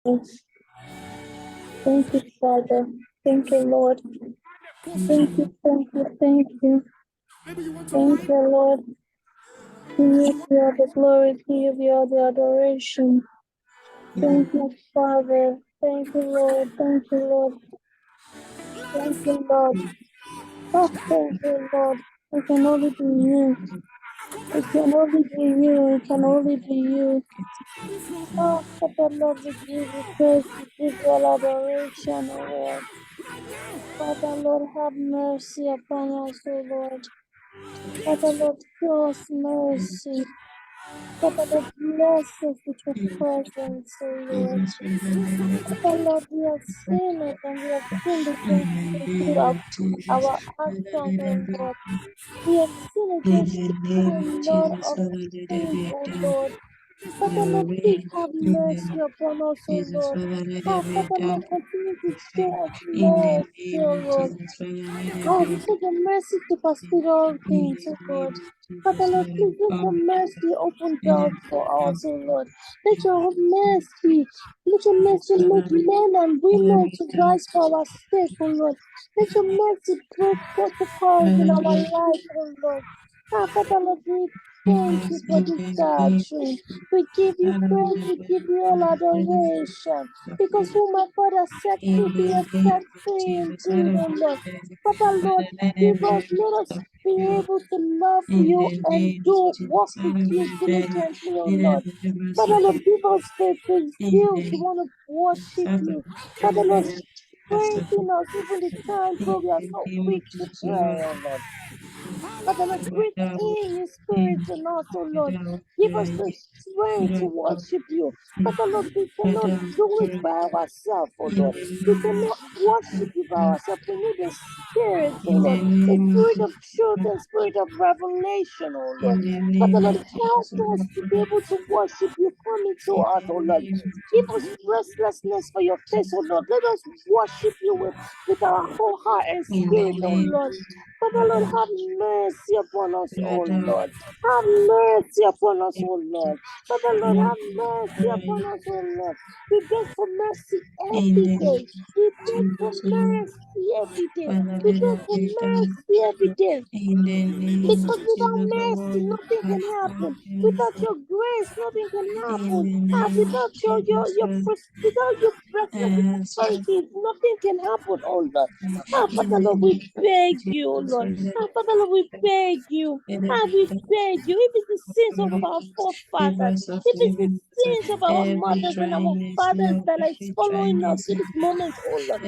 Yes. Thank you, Father. Thank you, Lord. Thank you, thank you, thank you. Thank you, Lord. To you be all the glory, to you be all the adoration. Thank you, Father. Thank you, Lord. Thank you, Lord. Thank you, Lord. Oh, thank you, Lord. It can only be you. It can only be you. It can only be you. Oh, Father, Lord, we give you praise. We give you all adoration, oh Lord. Father, Lord, have mercy upon us, O Lord. Father, Lord, show us mercy. Father, Lord, bless us with your presence, O Lord. Father, Lord, we have sinned and we have sinned against you through our actions, O Lord. We have sinned against you through a lot of things, O Lord. Father, Lord, please have mercy upon us, O Lord. Father, Lord, continue to show us mercy, O Lord. Oh, let your mercy supersede all things, oh Lord. Father, Lord, please let your mercy open doors for us, oh Lord. Let your mercy make men and women to rise for our sake, oh Lord. Let your mercy break protocols in our life, oh Lord. Father, Lord, we thank you for this gathering. We give you praise, we give you all adoration. Because who my Father set free, he has set free indeed, oh Lord. Father, Lord, let us be able to love you and do work with you diligently, oh Lord. Father, Lord, give us the zeal to want to worship you. Father, Lord, strengthen us even the times where we are so weak to pray, oh Lord. Father, Lord, breathe in your spirit in us, oh Lord. Give us the strength to worship you. Father, Lord, we cannot do it by ourselves, oh Lord. We cannot worship you by ourselves. We need the spirit, oh Lord. The spirit of truth and spirit of revelation, oh Lord. Father, Lord, help us to be able to worship you. Come into us, oh Lord. Give us restlessness for your face, oh Lord. Let us worship you with our whole heart and spirit, oh Lord. Father, Lord, have mercy upon us, oh Lord. Have mercy upon us, oh Lord. Father, Lord, have mercy upon us, oh Lord. We beg for mercy every day. We beg for mercy every day. We beg for mercy every day. Because without mercy, nothing can happen. Without your grace, nothing can happen. Without without your presence, with authority, nothing can happen, oh Lord. Father Lord, we beg you, oh Lord. Father Lord, we beg you. We beg you. If it's the sins of our forefathers, if it's the sins of our mothers and our fathers that is following us to this moment, oh Lord.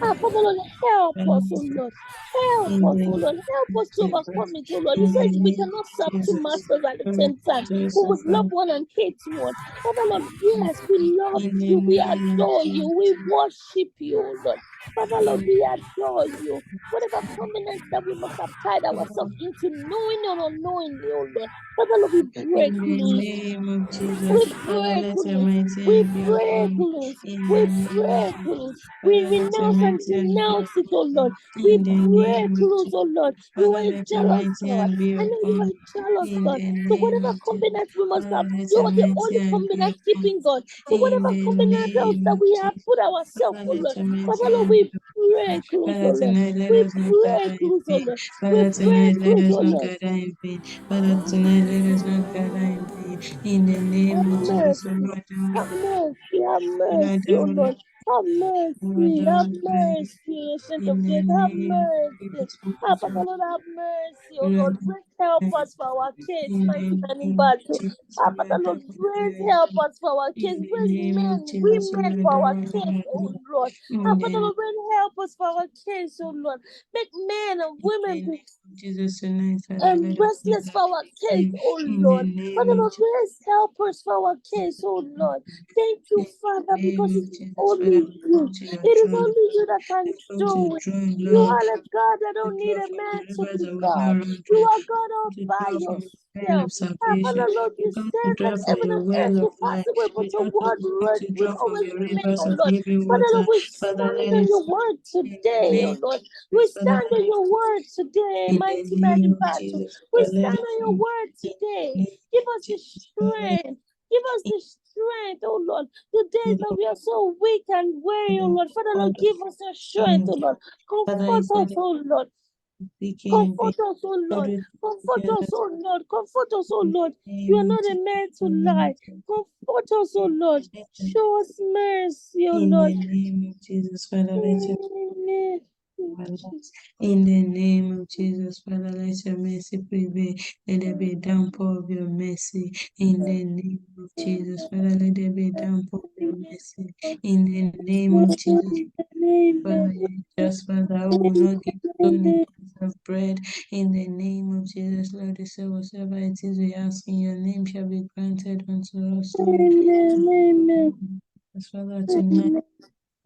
Father Lord, help us, oh Lord. Help us, oh Lord. Help us to overcome it, oh Lord. You said we cannot serve two masters at the same time. We would love one and hate one. Father Lord, yes, we love you. We adore you. We worship you, oh Lord. Father Lord, we adore you. Whatever covenants that we must have tied ourselves into, knowing or unknowingly, oh Lord. Father Lord, we break loose. We break loose. We break loose. We break loose. We renounce and denounce it, oh Lord. We break loose, oh Lord. You are a jealous God. I know you are a jealous God. So whatever covenant we must have, you are the only covenant keeping God. So whatever covenant else that we have put ourselves, oh Lord. Father Lord, we break loose, oh Lord. We break loose, oh Lord. We break loose, oh Lord. Father, tonight let us not gather in vain. In the name of Jesus, O Lord, have mercy, oh Lord. Have mercy, ancient of days, have mercy. Father Lord, have mercy, oh Lord. Raise help us for our case, mighty man in battle. Father Lord, raise help us for our case. Raise men, women for our case, oh Lord. Father Lord, raise help us for our case, oh Lord. Make men and women be restless for our case, oh Lord. Father Lord, raise help us for our case, oh Lord. Thank you, Father, because it is only you. It is only you that can do it. You are a God that don't need a man to be God. You are God all by yourself. Father Lord, you said that heaven and earth will pass away, but your word will always remain, oh Lord. Father Lord, we stand on your word today, oh Lord. We stand on your word today, mighty man in battle. We stand on your word today. Give us the strength. Give us the strength, oh Lord. The days that we are so weak and weary, oh Lord. Father, Lord, give us your strength, oh Lord. Comfort us, oh Lord. Comfort us, oh Lord. Comfort us, oh Lord. Comfort us, oh Lord. You are not a man to lie. Comfort us, oh Lord. Show us mercy, oh In Lord. the name of Jesus, Father, let your Amen. in the name of Jesus, Father, let your mercy prevail. Let there be a downpour of your mercy. In the name of Jesus, Father, let there be a downpour of your mercy. In the name of Jesus, Father, you just Father, who will not give stone in place of bread. In the name of Jesus, Lord, you say whatever it is we ask in your name shall be granted unto us, Lord. Amen. As Father, tonight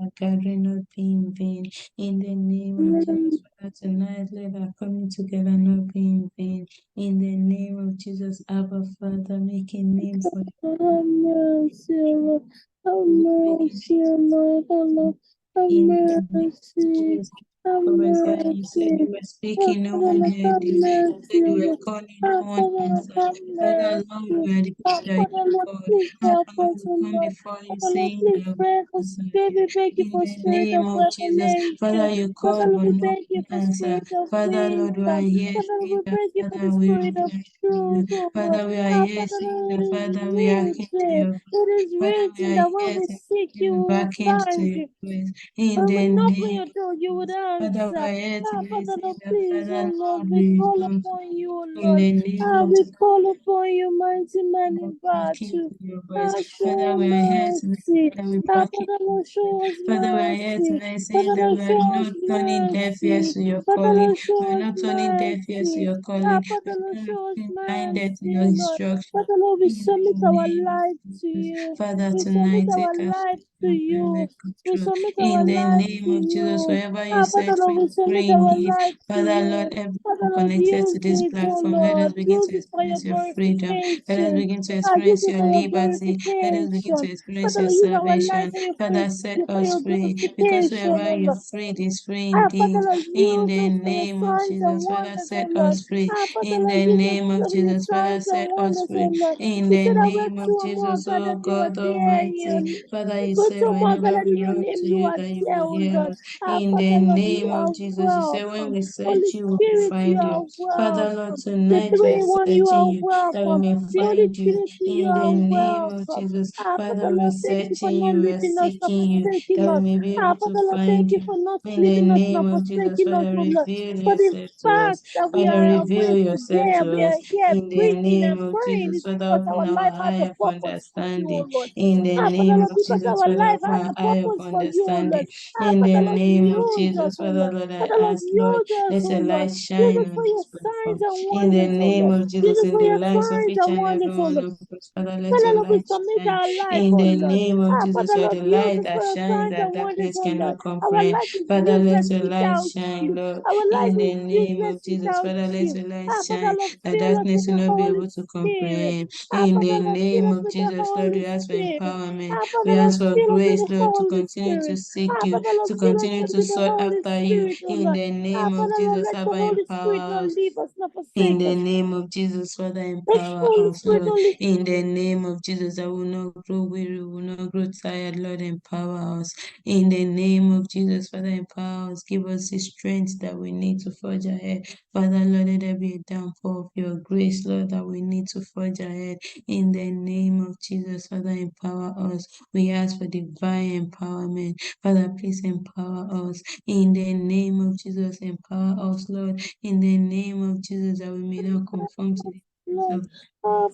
our gathering not be in vain. In the name of Jesus, Father, tonight let our coming together not be in vain. In the name of Jesus, Abba Father, make a name for Have mercy, Lord. Have mercy, Lord. Have in the name of mercy. Jesus. Have Prophecy, you said mercy. you were speaking, no one heard Have you. You mercy, said you were Lord. calling, no one Father, answered. have Father, Lord, mercy. we are the people that Father, you Lord, called. please And help Lord, us, we oh come Lord. before you Father, Lord, saying please that we pray for answer spirit. you. We beg you In for the spirit name of of Jesus, Father, revelation. you Father, called, Lord, but we no beg you one for answered. spirit of Father, Lord, we are wisdom. here Father, Lord, saying we that, beg you for the Father, we spirit of reject you. truth, oh Lord. Father, we are here Father, saying Lord, that, it is Father, we are here to written. your It is Father, we written are that when here we to seek you, we give will back into find your you. place. In When we the knock on name your door, you would of Father, we answer. are here tonight Father, saying Lord, that, please, Father, oh Lord, Lord, we we call come to upon you, oh in Lord. the name of We Jesus. call upon you, mighty man Lord, in hearken battle. to your voice. Father, Show we are here tonight mercy. that we hearken Father, to your Lord, voice. show us Father, we are here mercy. tonight saying Father, that Lord, we are show us not turning deaf ears mercy. to your Father, calling. Lord, We show are us not turning deaf ears to mercy. your calling. We Father, are Lord, not show us being blinded to mercy, your oh Lord. instruction. Father, Lord, we In the submit our name of life to Jesus. you. Father, We submit tonight our take life to absolute you. We control. submit our In the life name to of Jesus, you. wherever you Father set Lord, free, we submit free our indeed. life to Father, Lord, you. Father everyone Lord, connected to use this it, oh platform, let us Lord. begin Use to it for your experience your freedom. Let us glorification. begin to Use experience it your for your liberty. Let us begin to glorification. experience Father your Lord, use our life salvation. for your Father, set for us your free because glorification, whoever oh you Lord. freed is free indeed. Father Lord, In use the us for your name of signs and Jesus, Father, wonders, set oh Lord. us free. Father In Lord, the use us name of for your Jesus, Father, signs and set us wonders, oh free. Lord. In You the said that where name two of or more Jesus, oh gathered, you are God there in your Almighty. Father, you Go said to more whenever gathered in we your run name, to you you, are that you there, will oh hear Lord. us. In Father the Lord, you name are of Jesus, you say when welcome. we Holy search you, we will Spirit, you find you. are Father, Lord, welcome. The tonight we are three in one, you searching are you, that we welcome. may The Holy find you. Trinity, you In are the name of welcome. Jesus, Father Father, we are Lord, thank you for searching not you, we are leaving us, not seeking you, forsaking that we us. may be able to Father Lord, thank find you you. for not In the leaving us, name not of Jesus, forsaking us, Father, oh Lord. reveal For the yourself to fact us. that we Father, are reveal awake yourself today and to we us. are here In the breathing name and of praying Jesus, is Father, because open our our life has eye a of purpose for you, understanding. oh Lord. In the Father name Lord, of because Jesus, our Father, life open has our a eye of purpose for you, oh Lord. understanding. In the Father Lord, name of use us, Jesus, oh Father, Lord. Lord, I Father Lord, ask, Lord, use us, let oh your Lord. light Use shine us on for your this signs platform. and In the wonders, oh name Lord. of Use Jesus, us in for the your lives of signs each and and wonders, every oh one Lord. of us, Father, let Father your Lord, we light submit shine. our life, In oh the Lord. name of Jesus, Father you are Lord, the use light us for that your shines signs that and wonders, darkness oh Lord. cannot Our comprehend. life is Father, let useless your light without shine, you. Lord. Our life In is the name useless of Jesus, without Father, let you. your light Father shine Lord, that fill us with darkness will the not be Holy able to Spirit. comprehend. In the Father Lord, fill name us of with the Jesus, Lord, Holy we ask for Spirit. empowerment. We Father Lord, ask for fill us with grace, the Lord, to Holy continue to Spirit. seek you, Father Lord, to fill us continue to with the sought Holy after you. Spirit, oh In Lord. the name of Father Lord, Jesus, let the Abba, Holy Spirit empower not us. leave us, not In forsake the us. name of Jesus, Father, Let empower Holy us, Spirit Lord. not leave. In the name of Jesus, I will not grow weary, will not grow tired. Lord, empower us. In the name of Jesus, Father, empower us. Give us the strength that we need to forge ahead. Father, Lord, let there be a downpour of your grace, Lord, that we need to forge ahead. In the name of Jesus, Father, empower us. We ask for divine empowerment. Father, please empower us. In the name of Jesus, empower us, Lord. In the name of Jesus, that we may not conform to the things Lord, of the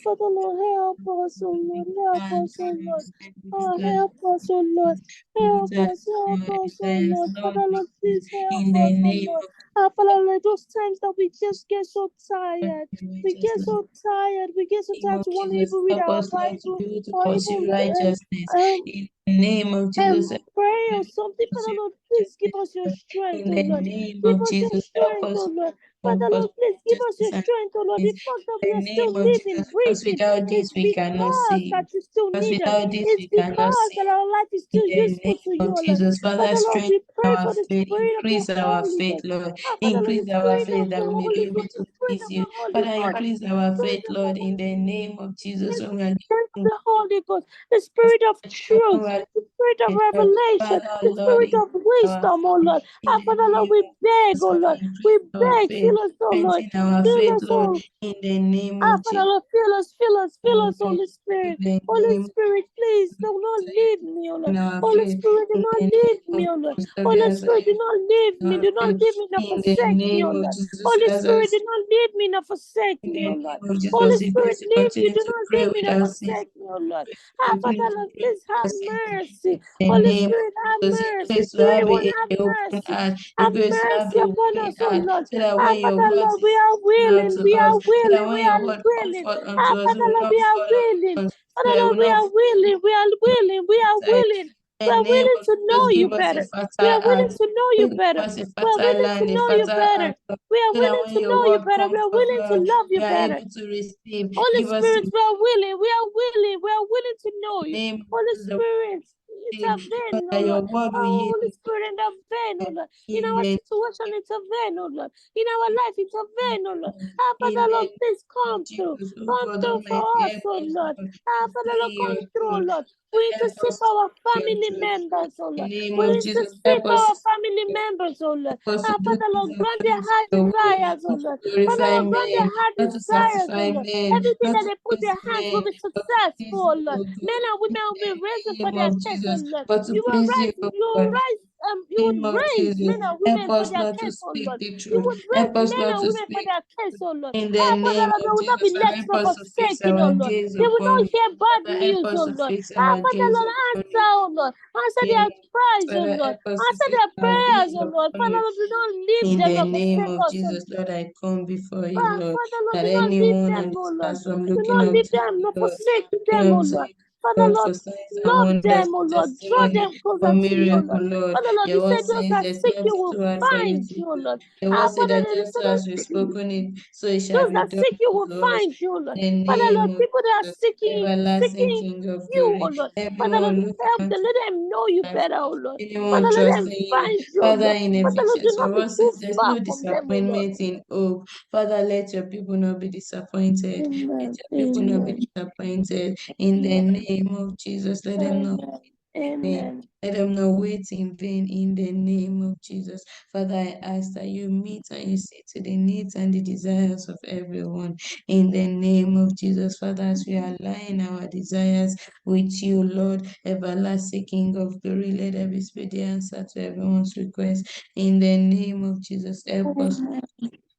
Father Lord, help us, oh Lord, help and us, God oh Lord. understand. Begin to Help us, oh Lord, begin help to us, help your us, oh desires, Lord. Lord, Father Lord, please help in the us, oh name Lord. of Father Lord, those times that we just get so God, tired, the we righteous get Lord. so tired, we get so In the name tired of to want to Jesus, even read help our us, Lord, to Bible be able to or pursue even righteousness. In the name of Jesus, help pray or us something. to Father pursue Lord, please give us your righteousness. strength, In oh the Lord. name Give of us your Jesus, help strength, us oh Lord. to Father Lord, pursue please give us your righteousness and strength, oh Lord. The peace. fact that we In are the name still of living, Jesus, because breathing, without this it's we cannot because see that you. you still Because need us. without this It's we cannot because see that you. our life is In still the useful name to you, of oh Lord. Jesus, Father, Father Lord, strengthen pray our for the faith, spirit of the increase our Holy faith, Ghost. Lord. Father Lord, the Increase our spirit faith of the that we may be Holy able Ghost, to the spirit please of you. the Holy Father, Ghost, increase the our spirit faith, of the Lord, in the Holy name of Jesus. the When we are spirit of giving the Holy Ghost, the spirit of truth, the spirit of Lord, revelation, Father, the Lord, spirit of increase our wisdom, oh faith Lord. in Ah, the Father Lord, name we of beg, oh Jesus. Father, Lord, we increase our beg, faith, fill us, oh Lord, strengthen our fill faith, us, Lord, oh in the name Ah, of Father Jesus. Lord, fill us, In Holy Spirit. the Holy name of Spirit, please do not Jesus, leave me, oh Lord. in our Holy faith, Spirit, do in not the leave name of me, oh Lord. Jesus, we Holy ask that Spirit, do you not leave me. our Do not faith, leave me, nor in the forsake me, oh name of Lord. Jesus, Holy we ask Spirit, us do not leave me, nor forsake in me, the oh name Lord. of Holy Jesus, the Spirit, grace to leave me, continue do to not pray leave me, nor without ceasing, forsake me, oh Lord. Ah, Father continue to Lord, pray please have without ceasing. mercy. In the Holy name Spirit, have of Jesus, the mercy. grace to Spirit, have one, a have open mercy. heart, the Have grace to have mercy a upon willing us, oh heart, Lord. so that Ah, when your Father word Lord, we is are spoken out willing, to we us, are so that willing, we when are your word comes willing. forth Ah, unto us, it Father will Lord, not we are fall willing. on us, so Father that it Lord, will we not are fall willing, we are willing, we are inside. willing. We In are the name willing of to know Jesus, you give us a better. We fertile are willing heart. to know you Give better. us a We are fertile willing to land, a know you fertile better. heart, Lord, We are so that willing when to your know you word better. We comes are forth, willing to Lord, love you we are better. able to receive. Holy Give us Spirit, the we are willing, we are willing, we are willing to know you. name of Holy Jesus, Spirit, receive, intervene, so oh that your Lord. word will Oh, heal Holy Spirit, intervene, oh Lord. In in our the situation, intervene, oh Lord. In our life, intervene, oh Lord. Ah, in Father the Lord, name please of come through. Jesus, oh Come God through for Almighty, us, help oh us, Lord. Lord, Ah, to Father stay Lord, in come your through, oh truth. Lord. We Help intercede us for to our stay in your family truth. members, oh In Lord. the name We of Jesus, intercede help for us to our stay family in your truth. members, oh Lord. Help us to Ah, do Father things Lord, grant their according to heart your will, desires, oh not to Lord. Father glorify Lord, grant their men, heart not to desires, oh satisfy Lord. men, Everything not that to they put please their hands will men, be but to please successful, oh you, Lord. O Men God. and women will be In raising the for name their of case, oh Jesus, Lord. but to You will please you, rise, O you will God. rise, you Name would of raise Jesus, men and help women for us, their Lord, to case, oh speak Lord. the You truth. would raise Help us, men Lord, and to women for speak their case, oh Lord. in the Ah, Father name Lord, they of will not be Jesus. Father, left help nor us to fix forsaken, oh our Lord. gaze They will upon not you. hear bad Father, help news, us oh to Lord. fix Ah, our Father gaze Lord, upon answer, you. oh Lord. Answer In their the prayers, oh Father, Lord. help us to Answer fix their our prayers, gaze oh Lord. upon Father you. Lord, do not leave In them the nor name forsake of us, oh Jesus, Lord. Lord, I come before you, Ah, Lord. Father Lord, That do not leave anyone on them, this oh Lord. platform Do looking not up leave to them, you, nor Lord, forsake looking them, up oh to Lord. you, Father God, Lord, for signs and love wonders, them, oh for Lord. Draw testimony, them closer for to you, oh miracle, Lord. Lord. Father Lord, you Your word said those says that there's seek you nothing will too hard for you find to you, oh do. Lord. Your word Ah, said Father, that they just said as you've that spoken it, so it shall those be that done seek you will to us. find you, Lord. In the Father name Lord, of people that are Jesus, everlasting seeking King of you, oh glory, Lord. Father Lord, everyone looking help them, unto let them know you life. better, oh Lord. Anyone Father, let them trusting you, find you, oh Father, Lord. in Father Lord, do Ephesians, not your be word too says there's far no from them, oh Lord. disappointment in hope. Father, let your people not be disappointed. Let Amen. your people not be Amen. disappointed. In the name of Jesus, let them not Amen. vain. Amen. Let them not wait in vain in the name of Jesus. Father, I ask that you meet and you see to the needs and the desires of everyone in the name of Jesus. Father, as we align our desires with you, Lord, everlasting King of glory, let there be speedy answer to everyone's request in the name of Jesus. Help us Amen.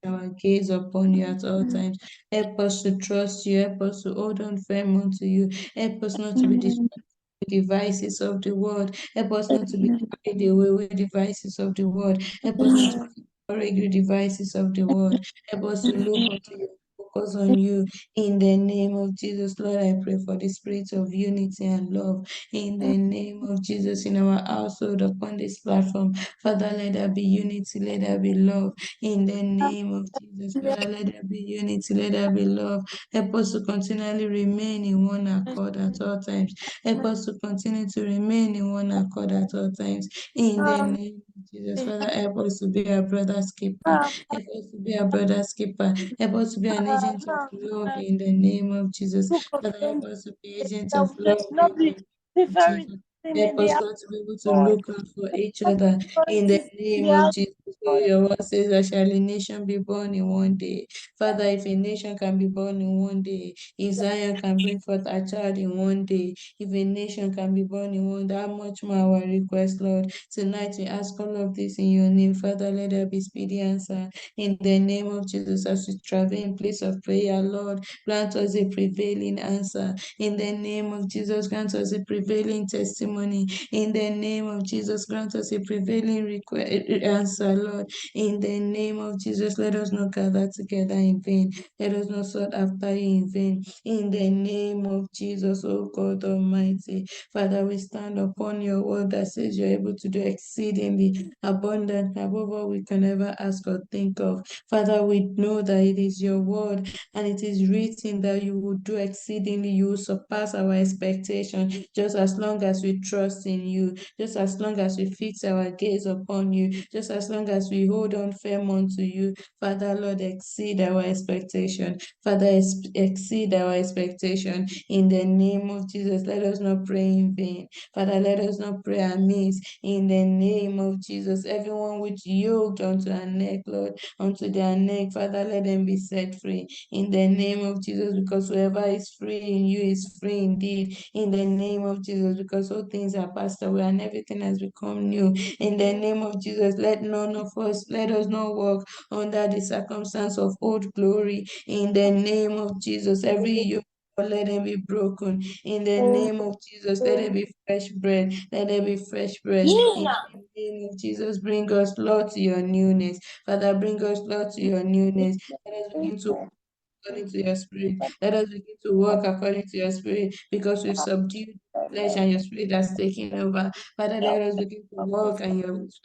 our gaze upon you at all times. Help us to trust you. Help us to hold on firm unto you. Help us not to be Amen. distracted with the devices of the world. Help us not to be Amen. carried away with the devices of the world. Help us not to Amen. be carried with the devices of the world. Help us to look unto you. Focus on you in the name of Jesus. Lord, I pray for the spirit of unity and love in the name of Jesus in our household upon this platform. Father, let there be unity, let there be love in the name of Jesus. Father, let there be unity, let there be love. Help us to continually remain in one accord at all times. Help us to continue to remain in one accord at all times. In the name of Jesus. Father, help us to be our brother's keeper. Help us to be our brother's keeper. Help us to be an agent of love in the name of Jesus. Book of Father, help James us to be agents that of we love not in the be name of different Jesus. in Help the us, house Lord, to be able to God. look out for each other in the Differences in name the of house Jesus. So God. your word says that shall a nation be born in one day. Father, if a nation can be born in one day, if Zion can bring forth a child in one day, if a nation can be born in one day, how much more our request, Lord. Tonight we ask all of this in your name. Father, let there be speedy answer in the name of Jesus as we travel in place of prayer, Lord. Grant us a prevailing answer in the name of Jesus. Grant us a prevailing testimony in the name of Jesus. Grant us a prevailing answer, Lord. In the name of Jesus, let us not gather together in vain. Let us not sought after you in vain. In the name of Jesus, O God Almighty. Father, we stand upon your word that says you're able to do exceedingly abundant above all we can ever ask or think of. Father, we know that it is your word and it is written that you will do exceedingly, you will surpass our expectation, just as long as we trust in you, just as long as we fix our gaze upon you, just as long as we hold on firm unto you. Father, Lord, exceed our expectation. Father, exceed our expectation. In the name of Jesus, let us not pray in vain. Father, let us not pray amiss. In the name of Jesus, everyone which yoked unto our neck, Lord, unto their neck, Father, let them be set free. In the name of Jesus, because whoever is free in you is free indeed. In the name of Jesus, because all things are passed away and everything has become new. In the name of Jesus, let us not walk under the circumstance of old glory. In the name of Jesus, every yoke, let them be broken. In the name of Jesus, let it be fresh bread. Let it be fresh bread. In the name of Jesus, bring us, Lord, to your newness. Father, bring us, Lord, to your newness. Let us begin to according to your spirit. Let us begin to walk according to your spirit because we've subdued flesh and your spirit has taken over. Father, let us begin to walk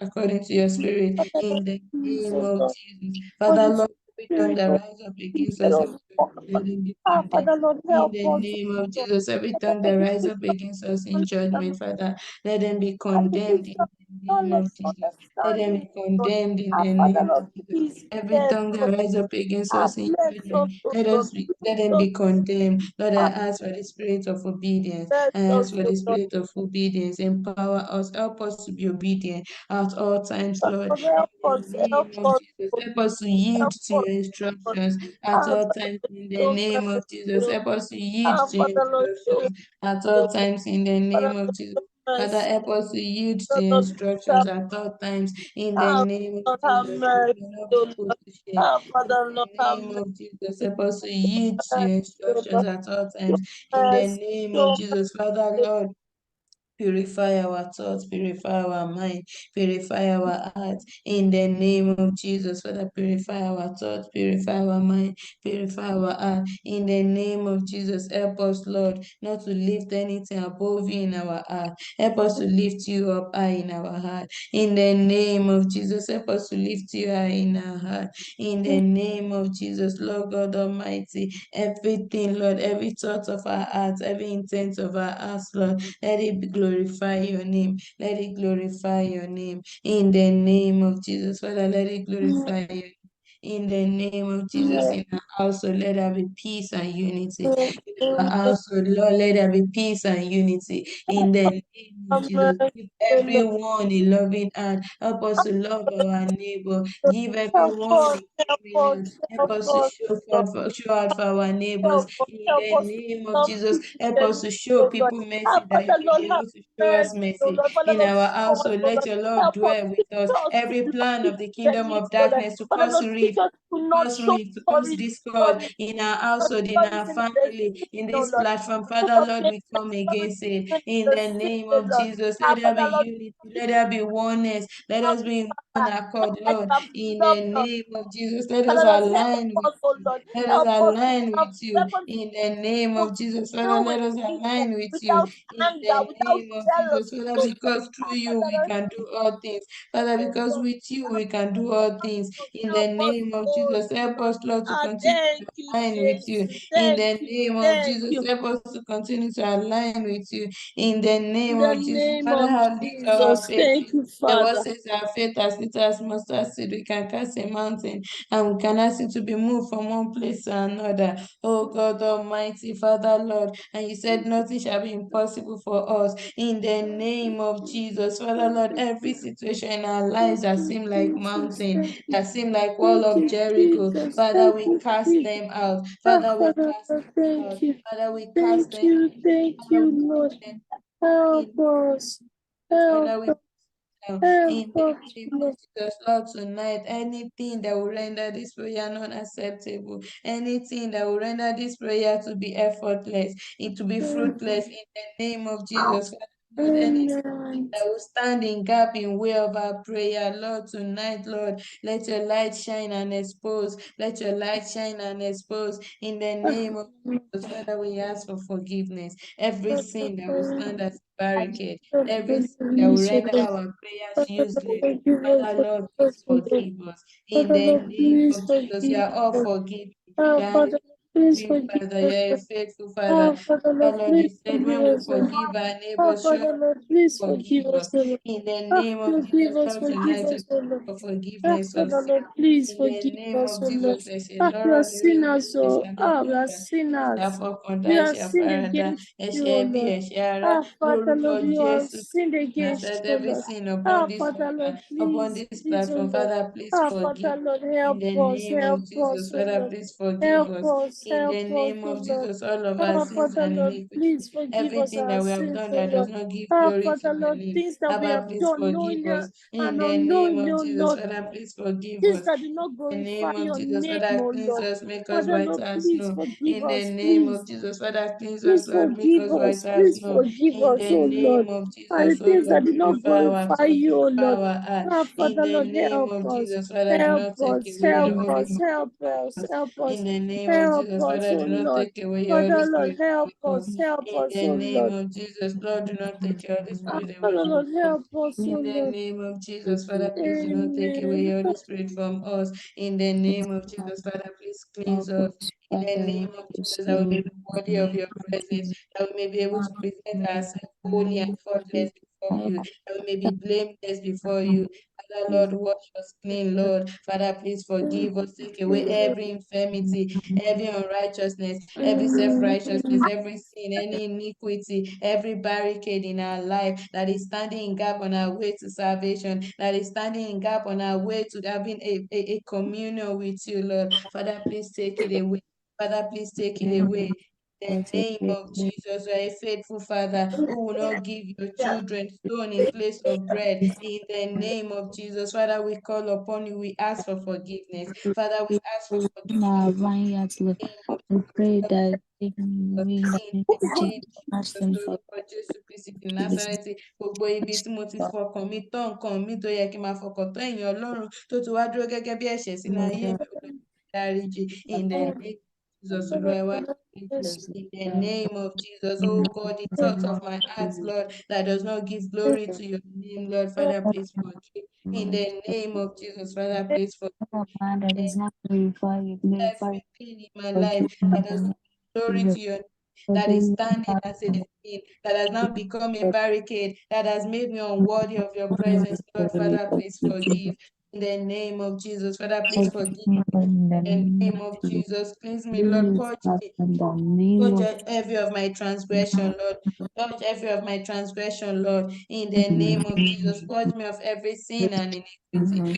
according to your spirit in the name Jesus, of Lord. Jesus. Father, Holy Lord, every tongue Spirit, that Lord, rise up against let us us in walk. judgment, let them be condemned. Father, Lord, In help the us, name of Lord. Jesus, every tongue that Let us rise be up against us in understand. judgment, Father, let them be And the condemned gift in of the name knowledge, of Jesus. Let them understanding, be Lord. condemned in Our the Father, name Lord, of Jesus. please Every bless tongue that us. rise up against Our us in bless us, judgment, O Lord. let Bless them us. be condemned. Lord, I Our ask for the spirit of obedience. bless I ask us, for O the Lord. spirit of obedience. Empower us. Help us to be obedient at all times, Lord. Help In us, the help name of us, Jesus, O help us to yield help to us, your Lord. instructions at Our all Father, times. In the show name of Jesus, mercy. help us to yield Our to your Father, Lord, show instructions at all mercy. times. In the Father, name of Lord, Jesus. show Father, mercy. help us to yield to Father, your Lord, instructions at all times. In the our name of Lord, have Jesus, that mercy, we will not O be Lord. put to shame. Our In Father, Lord, the have name mercy, of Jesus, help us to yield to your O instructions Lord. at all Show times. In the mercy, name of show Jesus, Father, mercy. Lord, purify our thoughts, purify our mind, purify our hearts. In the name of Jesus, Father, purify our thoughts, purify our mind, purify our heart. In the name of Jesus, help us, Lord, not to lift anything above you in our heart. Help us to lift you up high in our heart. In the name of Jesus, help us to lift you high in our heart. In the name of Jesus, Lord God Almighty, everything, Lord, every thought of our hearts, every intent of our hearts, Lord, let it glorify your name. Let it glorify your name. In the name of Jesus, Father, let it glorify you. In the name of Jesus, in our household, let there be peace and unity. In our household, Lord, let there be peace and unity. In the name of Have Jesus, mercy, give O Lord. everyone a loving hand. Help us to love our neighbor. Give Help everyone us, a help giving hand. us, Help help us to us, O Lord. show out for our neighbors. In Help the us to name of love Jesus, people help us to genuinely, show O Lord. people Our mercy that Father, you've Lord, been have able to show us mercy, O mercy. Lord. Father, In Lord, our show us, household, O let Lord. your love Help us dwell with teach us. us to Every love plan of people the kingdom genuinely, of O Lord. darkness to Father, cause Lord, teach rift, us to not show to cause sorry discord before in our not household, in sorry our in the family, in O this Lord. platform. Show Father, us Lord, we come sorry against it. in In the the spirit, name O of Lord. Jesus, let Our there be Father, Lord, unity, let there be oneness, let us be in one accord, as Lord. you have In the loved us. name of Jesus, let us Father, Lord, help align with us, oh you. Lord. Let us Help us to align love. with you. Help us In the name to of Jesus, Father, do with let us people align with you. without In anger, the without name of Jesus, jealousy, Father, oh Lord. because through Ah, you Father, we Lord, can do all things. Father, oh because Lord. with you Ah, we can Father, do all things. In the help us, name of oh Jesus, help us, Lord, to ah, continue thank to you, align with you. Jesus. In Thank the you. name of Thank Jesus, you. help us to continue to align with you. In the In name the of Jesus, no name matter of how little our Jesus. faith Thank is. you, The word Father. says our faith as little as mustard seed, we can cast a mountain and we can ask it to be moved from one place to another. Oh God Almighty, Father Lord, and you said nothing shall be impossible for us. In the name of Jesus, Father Thank Lord, you, every situation in our lives thank that you, seem like Jesus. mountain, Thank you. that seem like wall Thank of you, Jericho, Jesus. Father, Thank we you, cast Jesus. them out. Ah, Father, we Father, cast Lord, them thank out. you. Father, we cast Thank them you, out. thank Father, you, we Lord. cast them Help in us. Father, Help we us. now. Help In the us, name of Lord. Jesus, Lord, tonight, anything that will render this prayer non-acceptable, anything that will render this prayer to be effortless, it to be fruitless, in the name of Jesus, Lord, any Amen. that will stand in gap in way of our prayer. Lord, tonight, Lord, let your light shine and expose. Let your light shine and expose. In the name of Jesus, Father, we ask for forgiveness. Every sin that will stand as a barricade, every sin that will render our prayers useless. Father, Lord, please forgive us. In Father the Lord, name please of Jesus, you forgive are all us. forgiven. Ah, You are a Father, please loving forgive Father. You us. are a faithful Ah, Father. Father Lord, Father, Lord, you please said forgive when we us. forgive our Ah, neighbors, surely Father Lord, please forgive forgive us, us. O Lord. In the Ah, name of forgive Jesus, us, Lord, forgive tonight we us, O Lord. pray for Ah, forgiveness of Father sin. Lord, please In the forgive name us, of O Lord. Jesus, ẹ̀ṣẹ̀ Ah, we lọ́rọ̀ are lérò sinners, lẹ́sẹ̀ oh. Ah, we are ṣàdákàdá, ẹ̀ṣẹ̀ sinners. àfọkàndá, We have ẹ̀ṣẹ̀ sinned àfaradà, against you, ẹ̀ṣẹ̀ O ẹbí, Lord. ẹ̀ṣẹ̀ ara, Ah, Father lórúkọ Lord, you have Jésù. sinned And I against said you, every Lord. sin upon Ah, this Father Lord, altar, upon please, this please, oh platform, Lord. Father, please Ah, forgive Father us. Lord, In the name of help Jesus, us, oh Father, Lord. please forgive Help us. us, In help the us, name oh of Lord. Jesus, all of our Ah, sins Father and Lord, iniquity, please forgive us everything our that we have sins, done oh that does Lord. not give Ah, glory to Father your Lord, name. things that we Abba, have please done forgive knowingly us. In and the name unknowingly, of oh Jesus, Lord. Father, please forgive Things us. that do not In the glorify name of your Jesus, name, Father, oh cleanse Lord. us, make us Father white Lord, as please snow. forgive In the us, name of please. Jesus, Father, cleanse us, Please Lord, make forgive us white us. as Please snow. forgive In us, the oh name Lord. of And Jesus, the oh things that Lord, did not purify our glorify thoughts, you, oh purify Lord. our heart. Ah, In Father the Lord, name help of us. Jesus, Father, do Help not take us, away your help Holy us, help us, help in us. the name of Help Jesus, us, Father, oh do not Lord. take away your Holy Father Lord, Spirit help from us. us, help In us, the oh name Lord. of Jesus, Lord, do not take your Holy Ah, Spirit away Father from Lord, us. help us, In oh the Lord. name of Jesus, Father, please do not take away Amen. your Holy Spirit from us. In the name of Jesus, Father, please cleanse Help us. us, In the Father, name of to Jesus, that we may see be worthy of your presence, that we may be able to present ourselves holy and faultless before you, that we may be blameless before you. Father, Lord, wash us clean, Lord. Father, please forgive us, take away every infirmity, every unrighteousness, every self-righteousness, every sin, any iniquity, every barricade in our life that is standing in gap on our way to salvation, that is standing in gap on our way to having a communion with you, Lord. Father, please take it away. Father, please take it away. In the name of Jesus, you are a faithful Father who will not give your children stone in place of bread. In the name of Jesus, Father, we call upon you. We ask for forgiveness. Father, we ask for Now, forgiveness. vineyards, Lord, In the we pray name of that taking away in the name of Jesus, ask Jesus, them for lórúkọ Jésù Kristi ti Jesus. Násárẹ́tì, gbogbo ibi tí mo ti fọkàn mi tán nǹkan mi tó yẹ kí n máa fọkàn tán èèyàn Ọlọ́run tó ti wá dúró gẹ́gẹ́ bí ẹ̀ṣẹ̀ sínú ayé mi ò lọ dáríjì. In the name of Jesus, Olúwa ẹ wá dáríjì. In the name of Jesus, oh God, the thoughts of my heart, Lord, that does not give glory to your name, Lord, Father, please forgive. In the name of Jesus, Father, please forgive. Man that does not glorify you, glorify Everything in my forgive life me that in the does name not of give glory Jesus. to your name, that is Forgive me, standing as a Father, sin, that has now become a barricade, that has made me unworthy of your forgive presence. Lord, Father, please forgive. In the name of Jesus, Father, please forgive. me in the In the name name of of Jesus. Jesus, cleanse me, Lord. Please, Purge Father, me. in the name Purge of every of my transgression, Lord. Purge every of my transgression, Lord. In the name of Jesus, purge me of every sin and iniquity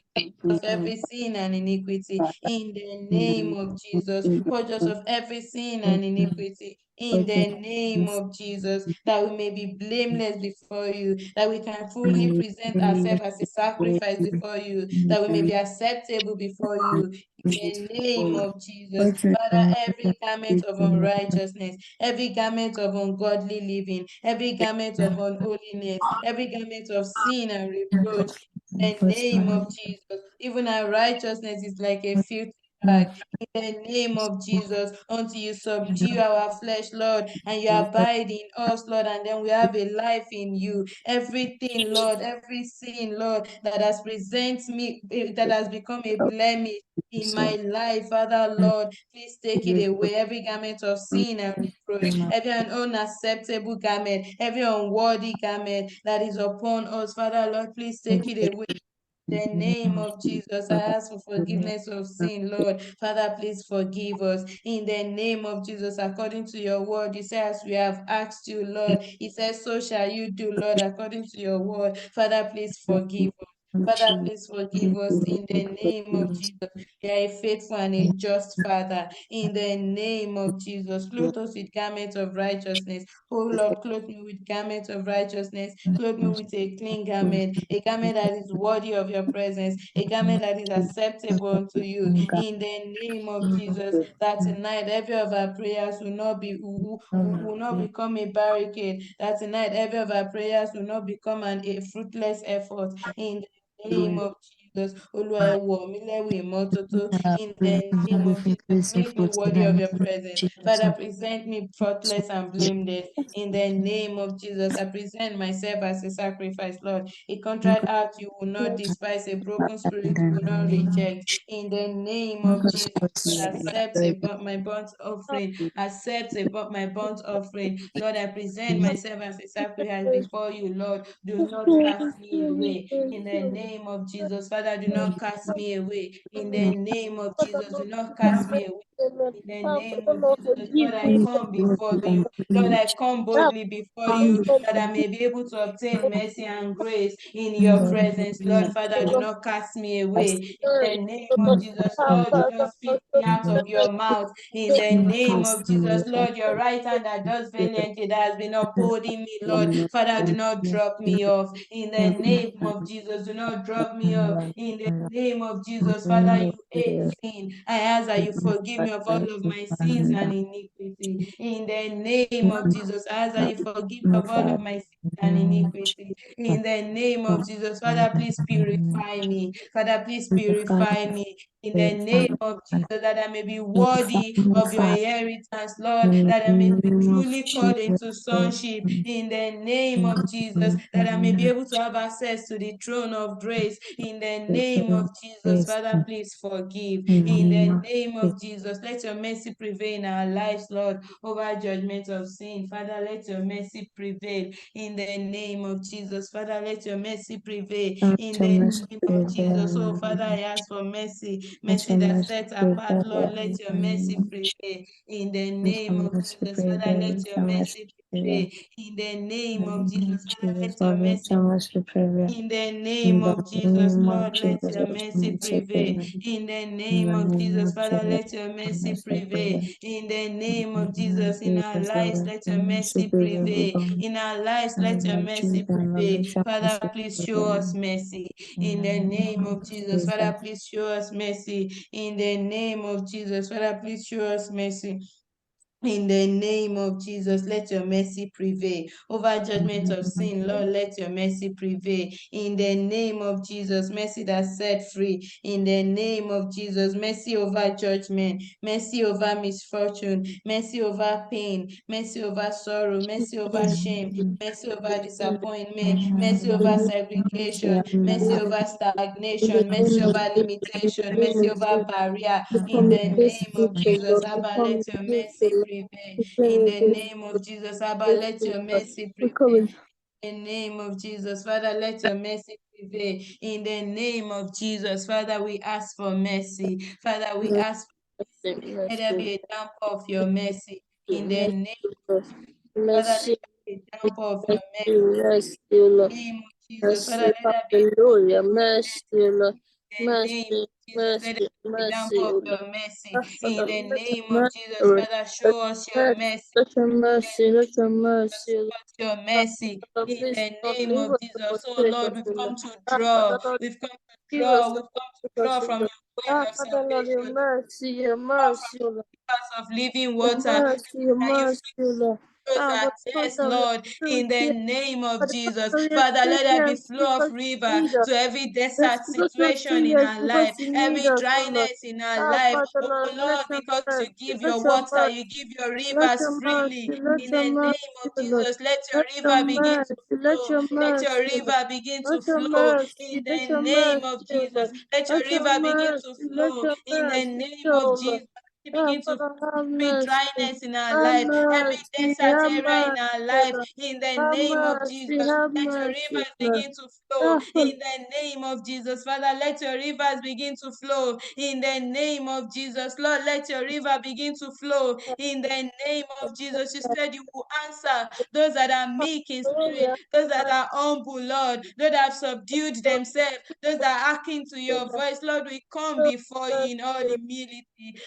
of every sin and iniquity in the name of Jesus. Purge us of every sin and iniquity in the name of Jesus, that we may be blameless before you, that we can fully present ourselves as a sacrifice before you, that we may be acceptable before you in the name of Jesus. Father, every garment of unrighteousness, every garment of ungodly living, every garment of unholiness, every garment of sin and reproach, in the name of Jesus. Even our righteousness is like a filthy rag. In the name of Jesus, until you subdue our flesh, Lord, and you abide in us, Lord, and then we have a life in you. Everything, Lord, every sin, Lord, that has present me, that has become a blemish in my life, Father, Lord, please take it away. Every garment of sin and reproach, every unacceptable garment, every unworthy garment that is upon us, Father, Lord, please take it away. In the name of Jesus, I ask for forgiveness of sin, Lord. Father, please forgive us. In the name of Jesus, according to your word, you say, as we have asked you, Lord, He says, so shall you do, Lord, according to your word. Father, please forgive us. Father, please forgive us in the name of Jesus. You are a faithful and a just Father. In the name of Jesus, clothe us with garments of righteousness. Oh Lord, clothe me with garments of righteousness. Clothe me with a clean garment, a garment that is worthy of your presence, a garment that is acceptable unto you. In the name of Jesus, that tonight every of our prayers will not become a barricade. That tonight every of our prayers will not become a fruitless effort. In the name of Jesus, Olúwa ẹ wọ̀ mí lẹ́wù ìmọ́tótó. In the name of Jesus, make me worthy of your presence. Father, present me faultless and blameless. In the name of Jesus, I present myself as a sacrifice, Lord. A contrite heart you will not despise, a broken spirit you will not reject. In the name of Jesus, Lord, accept my burnt offering. Accept my burnt offering. Lord, I present myself as a sacrifice before you, Lord. Do not cast me away. In the name of Jesus, Father, do not cast me away. In the name of Jesus, do not cast me away. In the name of Jesus, Lord, I come before you. Lord, I come boldly before you that I may be able to obtain mercy and grace in your presence. Lord, Father, do not cast me away. In the name of Jesus, Lord, do not spit me out of your mouth. In the name of Jesus, Lord, your right hand that does valiantly, that has been upholding me, Lord. Father, do not drop me off. In the name of Jesus, do not drop me off. In the name of Jesus, Father, you hate sin. I ask that you forgive me of all of my sins and iniquity. In the name of Jesus, I ask that you forgive me of all of my sins and iniquity. In the name of Jesus, Father, please purify me. Father, please purify me. In the name of Jesus, that I may be worthy of your inheritance, Lord, that I may be truly called into sonship. In the name of Jesus, that I may be able to have access to the throne of grace. In the name of Jesus, Father, please forgive. In the name of Jesus, let your mercy prevail in our lives, Lord, over judgment of sin. Father, let your mercy prevail. In the name of Jesus, Father, let your mercy prevail. In the name of Jesus, oh Father, I ask for mercy, mercy that sets apart, Lord, let your mercy prevail. In the name of Jesus, Father, let your mercy prevail. In the name of Jesus, Father, let your mercy. In the name of Jesus, Lord, let your mercy prevail. In the name of Jesus, Father, let your mercy prevail. In the name of Jesus, in our lives, let your mercy prevail. In our lives, let your mercy prevail. Father, please show us mercy. In the name of Jesus, Father, please show us mercy. In the name of Jesus, Father, please show us mercy. In the name of Jesus, let your mercy prevail. Over judgment of sin, Lord, let your mercy prevail. In the name of Jesus, mercy that set free. In the name of Jesus, mercy over judgment, mercy over misfortune, mercy over pain, mercy over sorrow, mercy over shame, mercy over disappointment, mercy over segregation, mercy over stagnation, mercy over limitation, mercy over barrier. In the name of Jesus, Abba, let your mercy prevail. In the name of Jesus, Abba, let your mercy prevail. In the name of Jesus, Father, let your mercy prevail. In the name of Jesus, Father, we ask for mercy. Father, we ask for mercy. Let there be a downpour of your mercy. In the name of Jesus, Father, let there be a downpour of your mercy. In the name of Jesus, Father, let there be a downpour of your mercy. In the name of Jesus, let there be a downpour of your mercy. In the name of Jesus, Father, show us your mercy. Let your In mercy, the let name your of Jesus, mercy, show us your mercy. Lord, In please, the Lord, name leave of us to Jesus, oh frustrate Lord, us, we've O come Lord. to Father, draw. Lord, We've come to give draw. us We've to come to frustrate draw us, O from Lord. your well of Father, Lord, your salvation. mercy, your Draw mercy, O Lord. from the rivers of living Your water. mercy, your That you mercy, O Lord. flows But at because yes, of your Lord, in spirit the here, name for of the Jesus. because of your Father, spirit let there here, be it's flow of because you river need us. to every It's desert because your situation spirit in here, it's our because life, you need every us, O Lord. dryness in our life. Father, Oh Lord, let Lord, your because you mercy, give let your your water, mercy, you give your let rivers your freely. mercy, let In your the mercy, name of O Lord. Jesus, let your Let your river begin to mercy, let flow. your Let your mercy, O Lord. river begin to Let your flow. In mercy, let the your name mercy, of O Jesus, Lord. let your Let your river begin to mercy, let flow. your In the mercy, name O of Lord. Jesus. begin to every dryness in our life, every desert area in our life, in the name of Jesus. Let your rivers begin to flow in the name of Jesus. Father, let your rivers begin to flow in the name of Jesus. Lord, let your river begin to flow in the name of Jesus. You said you will answer those that are meek in spirit, those that are humble, Lord, those that have subdued themselves, those that are hearkening to your voice. Lord, we come before you in all humility.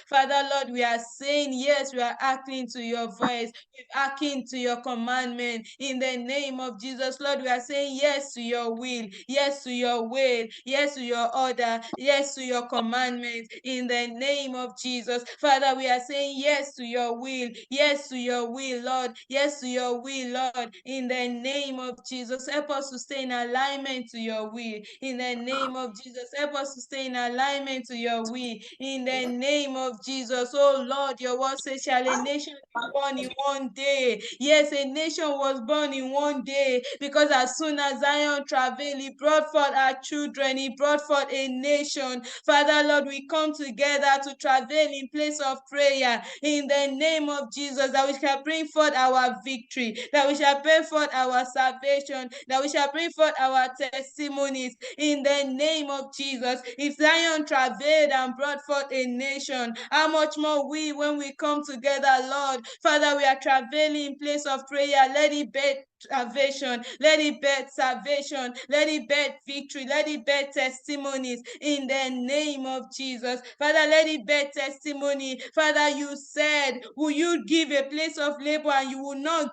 Father, Lord, we are saying, yes, we are hearkening to your voice. We're hearkening to your commandment. In the name of Jesus, Lord, we are saying yes to your will, yes to your way, yes to your order, yes to your commandment. In the name of Jesus, Father, we are saying yes to your will, yes to your will, Lord, yes to your will, Lord. In the name of Jesus, help us to stay in alignment to your will. In the name of Jesus, help us to stay in alignment to your will. In the name of Jesus, oh Lord, your word says, shall a nation be born in one day? Yes, a nation was born in one day, because as soon as Zion travailed, he brought forth our children, he brought forth a nation. Father, Lord, we come together to travail in place of prayer in the name of Jesus, that we shall bring forth our victory, that we shall bring forth our salvation, that we shall bring forth our testimonies in the name of Jesus. If Zion travailed and brought forth a nation, how much more we, when we come together, Lord? Father, we are travailing in place of prayer. Let it be salvation, let it bear salvation, let it bear victory, let it bear testimonies in the name of Jesus. Father, let it bear testimony. Father, you said, will you give a place of labor and you will not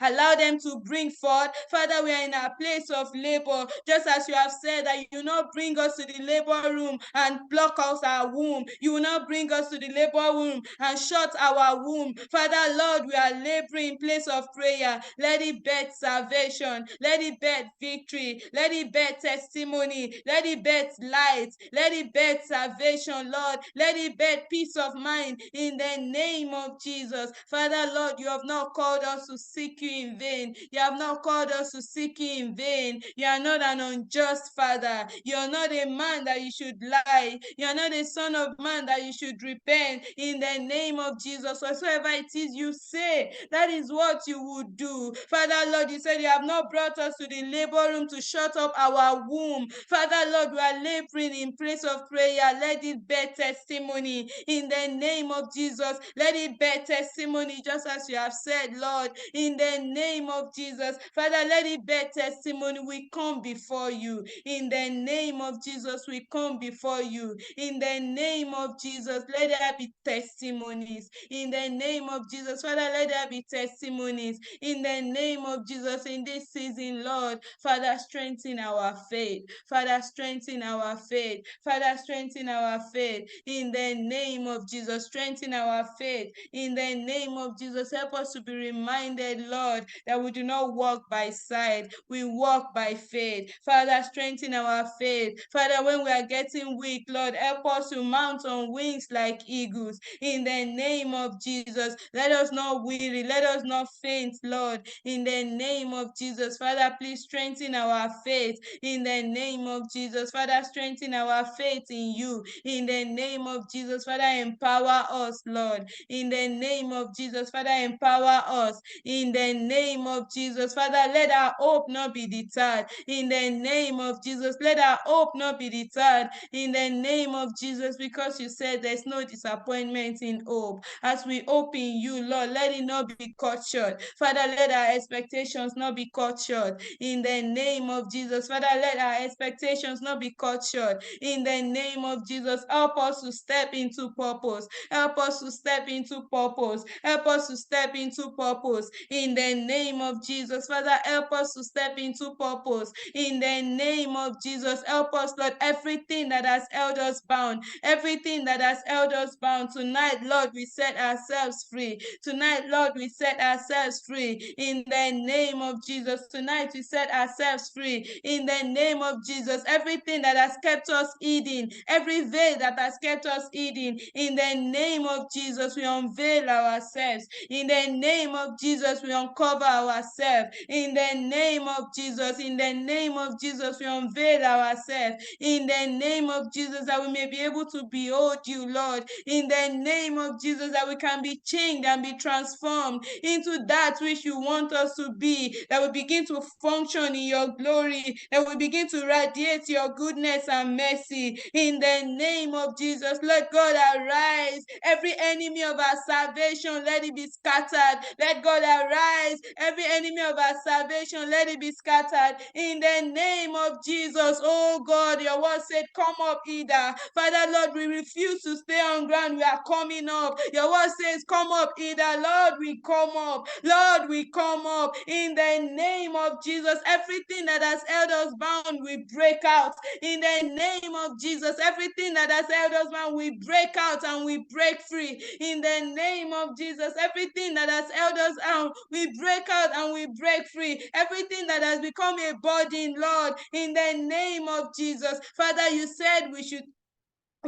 allow them to bring forth? Father, we are in a place of labor, just as you have said that you will not bring us to the labor room and pluck out our womb. You will not bring us to the labor room and shut our womb. Father, Lord, we are laboring in place of prayer. Let it bear salvation. Let it bear victory. Let it bear testimony. Let it bear light. Let it bear salvation, Lord. Let it bear peace of mind in the name of Jesus. Father, Lord, you have not called us to seek you in vain. You have not called us to seek you in vain. You are not an unjust Father. You are not a man that you should lie. You are not a son of man that you should repent. In the name of Jesus, whatsoever it is you say, that is what you would do. Father, Lord, you said you have not brought us to the labor room to shut up our womb. Father, Lord, we are laboring in place of prayer. Let it bear testimony in the name of Jesus. Let it bear testimony, just as you have said, Lord, in the name of Jesus. Father, let it bear testimony. We come before you. In the name of Jesus, we come before you. In the name of Jesus, let there be testimonies. In the name of Jesus, Father, let there be testimonies. In the name of Jesus, in this season, Lord, Father, strengthen our faith. Father, strengthen our faith. Father, strengthen our faith. In the name of Jesus, strengthen our faith. In the name of Jesus, help us to be reminded, Lord, that we do not walk by sight, we walk by faith. Father, strengthen our faith. Father, when we are getting weak, Lord, help us to mount on wings like eagles. In the name of Jesus, let us not weary, let us not faint, Lord. In the name of Jesus, Father, please strengthen our faith. In the name of Jesus, Father, strengthen our faith in you. In the name of Jesus, Father, empower us, Lord. In the name of Jesus, Father, empower us. In the name of Jesus, Father, let our hope not be deterred. In the name of Jesus, let our hope not be deterred. In the name of Jesus, because you said there's no disappointment in hope. As we hope in you, Lord, let it not be cut short. Father, let our expectations not be cut short. In the name of Jesus, Father, let our expectations not be cut short. In the name of Jesus, help us to step into purpose. Help us to step into purpose. Help us to step into purpose. In the name of Jesus, Father, help us to step into purpose. In the name of Jesus, help us, Lord, everything that has held us bound, everything that has held us bound. Tonight, Lord, we set ourselves free. Tonight, Lord, we set ourselves free. In in the name of Jesus. Tonight we set ourselves free in the name of Jesus. Everything that has kept us hidden, every veil that has kept us hidden, in the name of Jesus, we unveil ourselves. In the name of Jesus, we uncover ourselves. In the name of Jesus, in the name of Jesus, we unveil ourselves. In the name of Jesus, that we may be able to behold you, Lord. In the name of Jesus, that we can be changed and be transformed into that which you want us to be, that we begin to function in your glory, that we begin to radiate your goodness and mercy. In the name of Jesus, let God arise. Every enemy of our salvation, let it be scattered. Let God arise. Every enemy of our salvation, let it be scattered. In the name of Jesus, oh God, your word said, come up either. Father, Lord, we refuse to stay on ground. We are coming up. Your word says, come up either. Lord, we come up. Lord, we come up. In the name of Jesus, everything that has held us bound, we break out. In the name of Jesus, everything that has held us bound, we break out and we break free. In the name of Jesus, everything that has held us down, we break out and we break free. Everything that has become a burden, Lord, in the name of Jesus. Father, you said we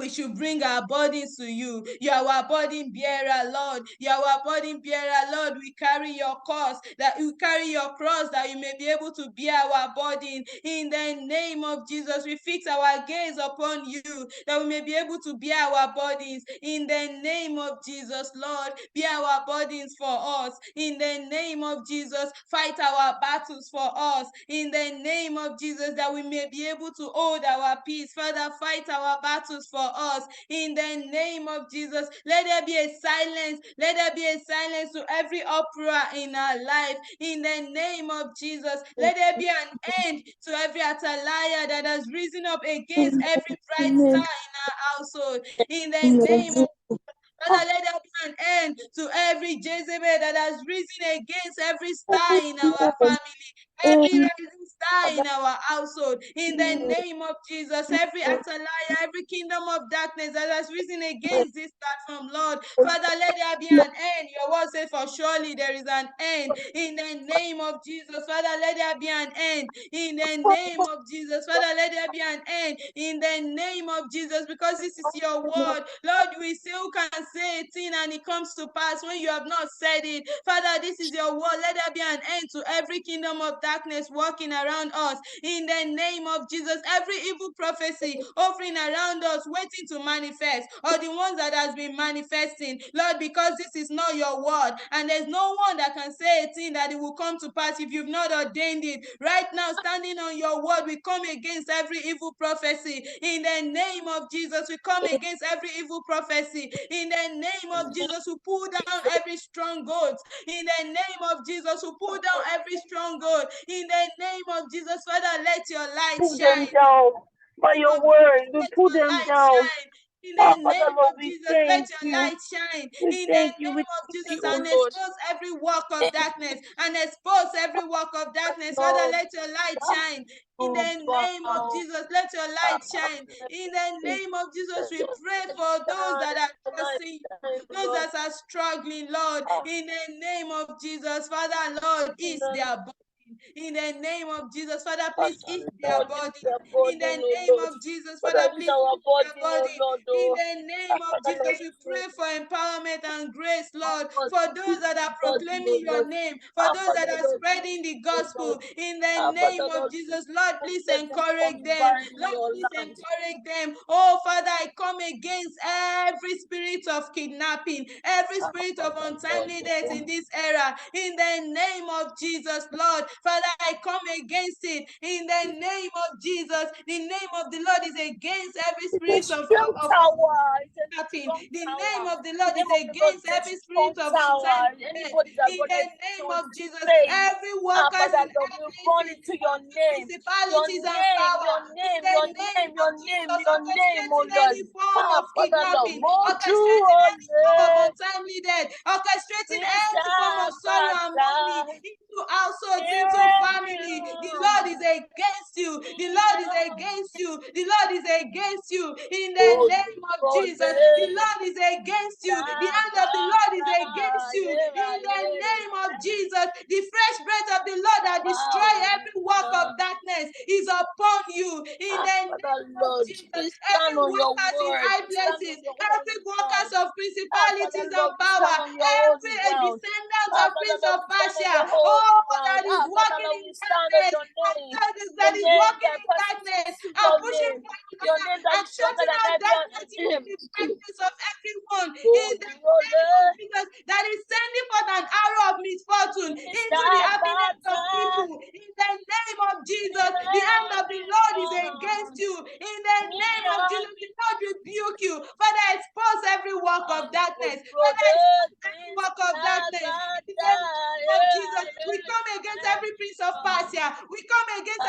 should bring our burdens to you. You are our burden bearer, Lord. You are our burden bearer, Lord. We carry your cross, that you carry your cross, that you may be able to bear our burden. In the name of Jesus, we fix our gaze upon you, that we may be able to bear our burdens. In the name of Jesus, Lord, bear our burdens for us. In the name of Jesus, fight our battles for us. In the name of Jesus, that we may be able to hold our peace. Father, fight our battles for us. In the name of Jesus, let there be a silence. Let there be a silence to every uproar in our life. In the name of Jesus, let there be an end to every Atalaya that has risen up against every bright star in our household. In the name of Father, let there be an end to every Jezebel that has risen against every star in our family, every rising star in our household. In the name of Jesus, every Atalaya, every kingdom of darkness that has risen against this platform, Lord, Father, let there be an end. Your word says, for surely there is an end. In the name of Jesus, Father, let there be an end. In the name of Jesus, Father, let there be an end. In the name of Jesus, because this is your word, Lord, we still can say a thing and it comes to pass when you have not said it. Father, this is your word. Let there be an end to every kingdom of darkness walking around us. In the name of Jesus, every evil prophecy hovering around us, waiting to manifest, or the ones that has been manifesting, Lord, because this is not your word, and there's no one that can say a thing that it will come to pass if you've not ordained it. Right now, standing on your word, we come against every evil prophecy. In the name of Jesus, we come against every evil prophecy. In the name of Jesus, we pull down every stronghold. In the name of Jesus, we pull down every stronghold. In the name of Jesus, Father, let your light Pull them shine. down by your word. We Let pull your them light down. shine. In Oh, the Father name Lord, of we Jesus, let thank your you. light shine. We In the thank you. We name of thank Jesus, you, oh and Lord. expose every work of darkness. And expose every work of darkness. Father, Lord, let your light shine. In the name of Jesus, let your light shine. In the name of Jesus, we pray for those that are trusting you, those that are struggling, Lord. In the name of Jesus, Father, Lord, ease their burden. In the name of Jesus, Father, please ease their body. In the name of Jesus, Father, please ease their body. In the name of Jesus, we pray for empowerment and grace, Lord, for those that are proclaiming your name, for those that are spreading the gospel. In the name of Jesus, Lord, please encourage them. Lord, please encourage them. Oh, Father, I come against every spirit of kidnapping, every spirit of untimely death in this era. In the name of Jesus, Lord, Father, I come against it. In the name of Jesus, the name of the Lord is against every spirit of kidnapping. The name of the Lord is against every spirit of untimely death. In the name of Jesus, every workers in high places, every principalities and power, in the name of Jesus, orchestrating any form of kidnapping, orchestrating any form of untimely death, orchestrating any form of sorrow and mourning into households, into family. The Lord is against you. The Lord is against you. The Lord is against you. In the name of Jesus, the Lord is against you. The hand of the Lord is against you. In the name of Jesus, the fresh breath of the Lord that destroy every work of darkness is upon you. In the name of Jesus, every workers in high places, every workers of principalities and power, every descendant of Prince of Persia, oh, that is walking in darkness, that is walking in darkness, and pushing forward and shutting out darkness in the brightness of everyone. In the name of Jesus, that is sending forth an arrow of misfortune into the happiness of people. In the name of Jesus, the hand of the Lord is against you. In the name of Jesus, the Lord rebuke you. Father, expose every work of darkness. Father, expose every work of darkness. In the name of Jesus, we come against every prince of Persia. We come against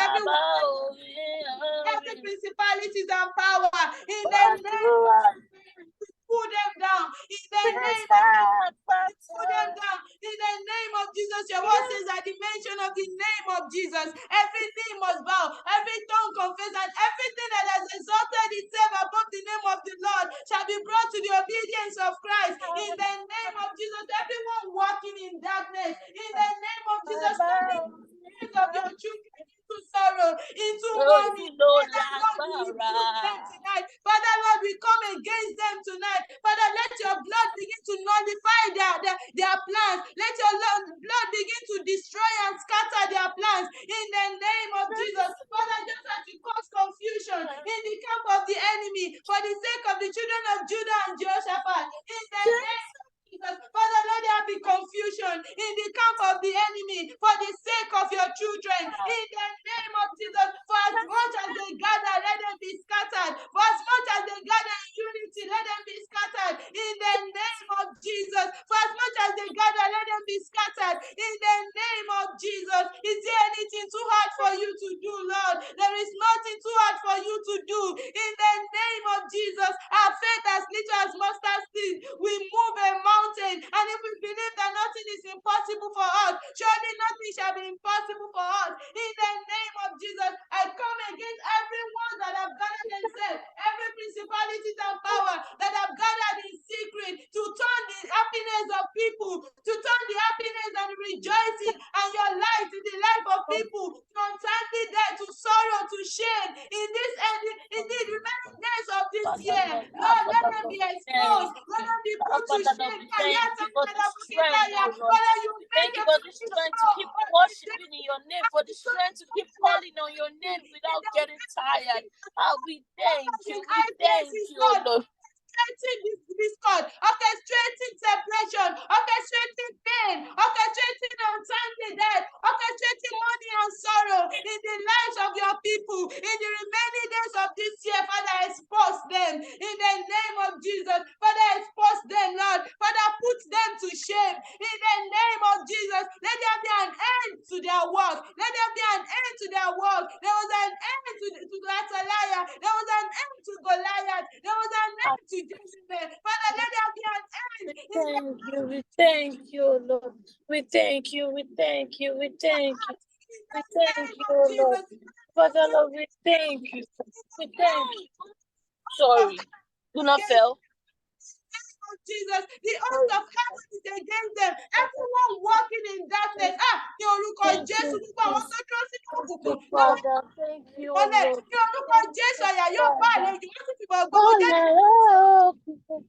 every principalities and power. In the name of Jesus, we pull them down. In the name of Jesus, pull them down. In the name of Jesus, your word says at the mention of the name of Jesus, every knee must bow, every tongue confess, and everything that has exalted itself above the name of the Lord shall be brought to the obedience of Christ. In the name of Jesus, everyone walking in darkness, in the name of Jesus, turning the spirit of your children into sorrow, into mourning. Father, Lord, we rebuke them tonight. Father, Lord, we come against them tonight. Father, let your blood begin to nullify their plans. Let your blood begin to destroy and scatter their plans in the name of Jesus. Father, just as you cause confusion in the camp of the enemy for the sake of the children of Judah and Jehoshaphat, in the name of Jesus. Father, let there be confusion in the camp of the enemy for the sake of your children. In the name of Jesus, for as much as they gather, let them be scattered. For as much as they gather in unity, let them be scattered. In the name of Jesus, for as much as they gather, let them be scattered. In the name of Jesus, is there anything too hard for you to do, Lord? There is nothing too hard for you to do. In the name of Jesus, our faith as little as mustard seed, we move a mountain. And if we believe that nothing is impossible for us, surely nothing shall be impossible for us. In the name of Jesus, I come against everyone that have gathered themselves, every principalities and power that have gathered in secret to turn the happiness of people, to turn the happiness and rejoicing and your light in the life of people, to untimely death, to sorrow, to shame, in the remaining days of this year. Lord, let them be exposed. Let them be put to shame. Father, you thank you for the strength to keep worshiping in your name, for the strength to keep calling on your name without getting tired. We thank you. We thank you, Lord. Orchestrating discord, orchestrating separation, orchestrating pain, orchestrating untimely death, orchestrating money and sorrow in the lives of your people in the remaining days of this year. Father, expose them in the name of Jesus. Father, expose them, Lord. Father, put them to shame in the name of Jesus. Let there be an end to their work. Let there be an end to their work. There was an end to Athaliah. There was an end to Goliath. There was an end to Jezebel. Father, let there be an end. We thank you, Lord. We thank you, we thank you, we thank you. We thank you, Lord. Father, Lord, we thank you. We thank you. Sorry, do not fail. Jesus, the host of heaven is against them. Everyone walking in darkness. Ní orúkọ Jésù, gbogbo àwọn tó dúró sínú òkùnkùn. Father, thank you, Lord. Ní orúkọ Jésù, àyà yóò bá àlejò, wọ́n sì fi bọ̀ gbogbo jẹ́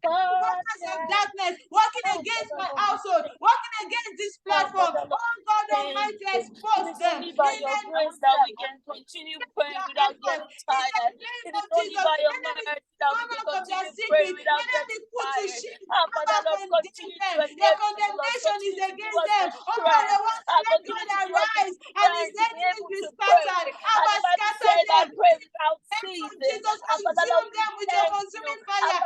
workers of darkness, working against my household, working against this platform. Oh God Almighty, expose them. By your grace that we can continue praying without getting tired. It is only by your mercy that we can continue praying without getting tired. Father, Lord, continue to enable your condemnation is against them. Oh God, they want to let God arise and his enemies be scattered. Abba, scatter them. Pray without ceasing. Jesus, consume them with your consuming fire.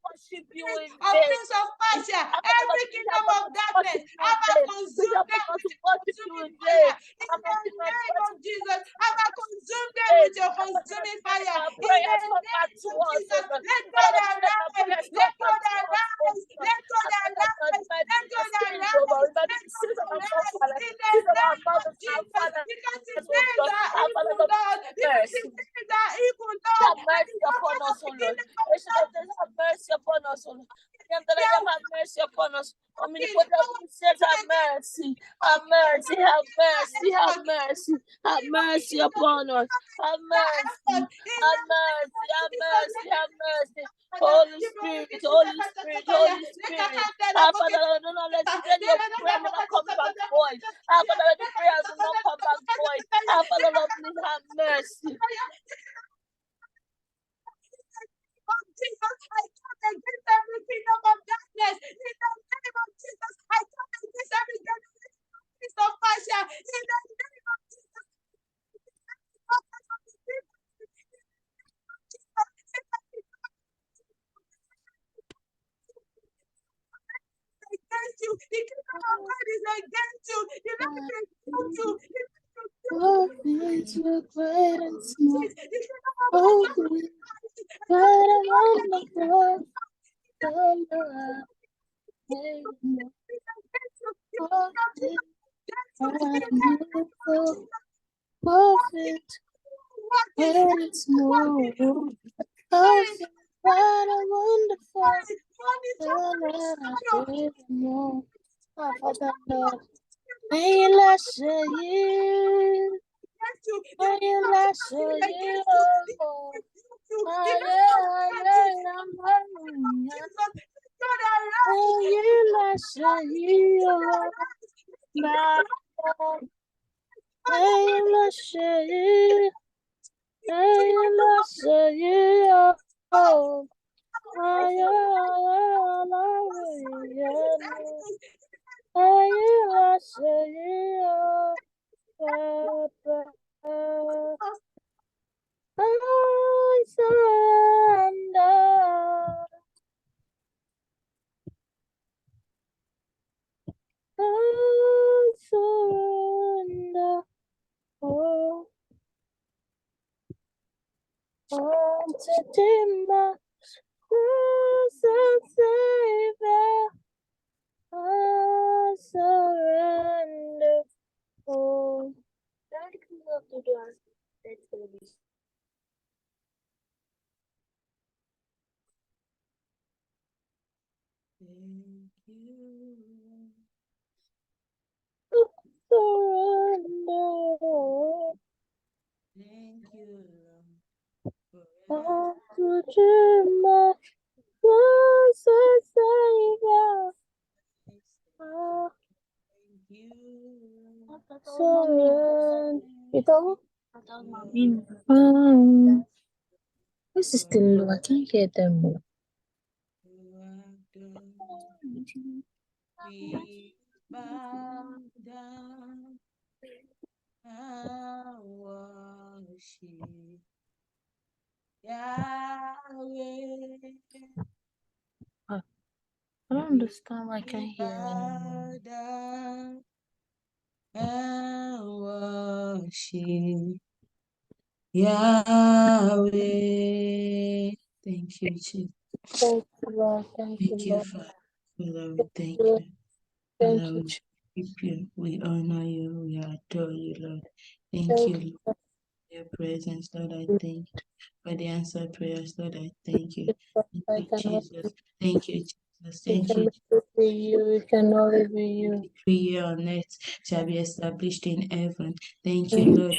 Worship you in of Prince of Persia, every kingdom of darkness, Abba, consume them with your consuming fire. In the name of Jesus, Abba, consume them with your consuming fire. In the name of Jesus, let God arise. Let God arise. Let God arise. Let God arise. Let God arise. In the name of Jesus, because his days are evil, Lord. mercy. Have mercy upon us, O Lord. Have mercy upon us, O Lord. Have mercy upon us. Omnipotent says, have mercy, have mercy, have mercy, have mercy, have mercy upon us. Have mercy, have mercy, have mercy, have mercy. Holy Spirit, Holy Spirit, Holy Spirit. Our Father, do not let your prayer not come back void. Our Father, let the prayers will not come back void. Our Father, Lord, please have mercy. Jesus, I come against every kingdom of darkness. In the name of Jesus, I come against every generation of Pasha. In the name of Jesus. Against you, the kingdom of God is against you. The Lord is against you. All things were great and small. All things great and wonderful. All things wonderful. Perfect. Great and small. All things great and wonderful. Oh, Father Lord, may you bless you. May you bless you. I surrender. I surrender. Oh, unto my blessed Savior. I surrender. Oh, that comes up to do. That's gonna be. Thank you. Surrender. Thank you, Oh, to my blessed Savior. Oh, thank you. surrender. Ito? This is still low. I can't hear them more. We bow down and worship Yahweh. I don't understand why I can't hear Bow down and worship Yahweh. Thank you, Jesus. Thank you, Lord. Thank you, Thank you, Lord. Father. Father, we thank you. Thank Father, you. we keep you. We honor you. We adore you, Lord. Thank Thank you, Lord, for your presence, Lord. I thank you for the answered prayers, Lord. I thank you. Thank I you, cannot. Jesus. Thank you, Jesus. We Thank you. cannot be you. We can only be you. Decree here on earth shall be established in heaven. Thank you, Lord.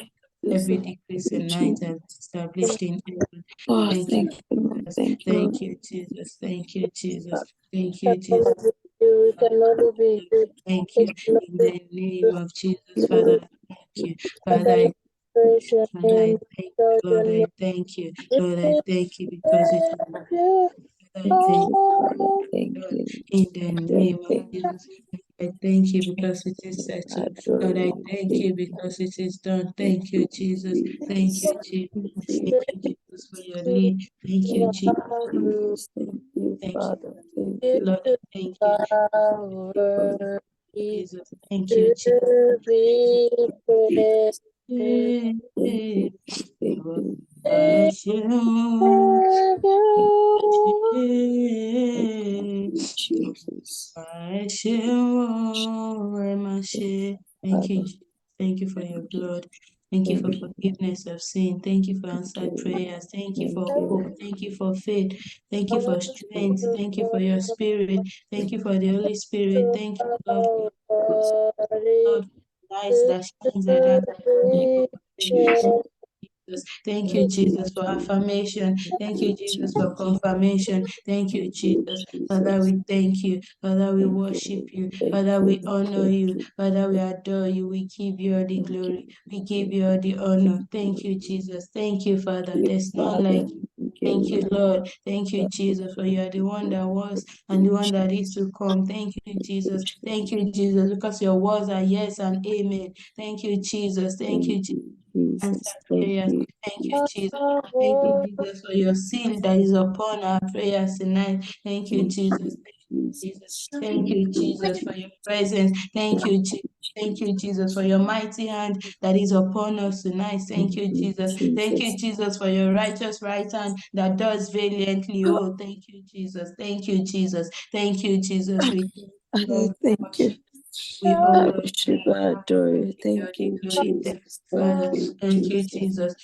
Every decrease in night has been established in heaven. Oh, Thank you, Jesus. Thank you, Jesus. Thank you, Jesus. Thank you, Jesus. We can only be you. Thank you. In the name of Jesus, Father, I thank you. Father, I Praise your Father, I name. thank you. Lord, I thank you. Lord, I thank you because it is Father, I thank you. Lord, in the name of Jesus. I thank you because it is settled. Lord, I thank you because it is done. Thank you, Jesus. Thank you, Jesus. Thank you, Jesus, for your lead. Thank you, Jesus. Thank you. Lord, I thank you. Jesus. Thank you, Jesus. Be praised. Thank you. Thank you for your blood. Thank you for forgiveness. forgiveness of sin. Thank you for answered prayers. Thank you for hope. Thank you for faith. Thank you for strength. Thank you for your spirit. Thank you for the Holy Spirit. Thank you, Lord, for Lord, light that shines in darkness. Jesus. Thank you, Jesus, for affirmation. Thank you, Jesus, for confirmation. Thank you, Jesus. Father, we thank you. Father, we worship you. Father, we honor you. Father, we adore you. We give you all the glory. We give you all the honor. Thank you, Jesus. Thank you, Father. There's none like you. Thank you, Lord. Thank you, Jesus, for you are the one that was and the one that is to come. Thank you, Jesus. Thank you, Jesus, because your words are yes and amen. Thank you, Jesus. Thank you, Jesus. Answer prayers. Thank you, Jesus. Thank you, Jesus, for your seal that is upon our prayers tonight. Thank you, Jesus. Jesus. Thank you, Jesus, for your presence. Thank you, Jesus. Thank you, Jesus, for your mighty hand that is upon us tonight. Thank you, Jesus. Thank you, Jesus, for your righteous right hand that does valiantly. Oh, thank you, Jesus. Thank you, Jesus. Thank you, Jesus. We Thank you. we I honor worship you, I adore you. your Thank you, glory. Thank Jesus. you, Father. Thank you, Thank you, Jesus. Jesus.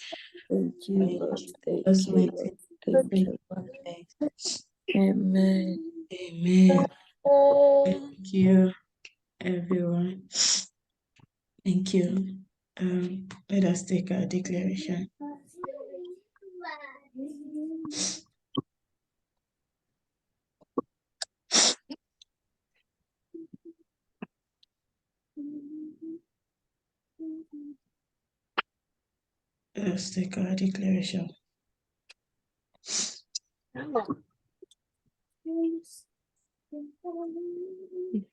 Thank you, In Lord. Thank Jesus' you, mighty Lord. name. Thank you, Lord. Amen. Amen. Thank you, everyone. Thank you. Let us take our declaration. Let us take our declaration.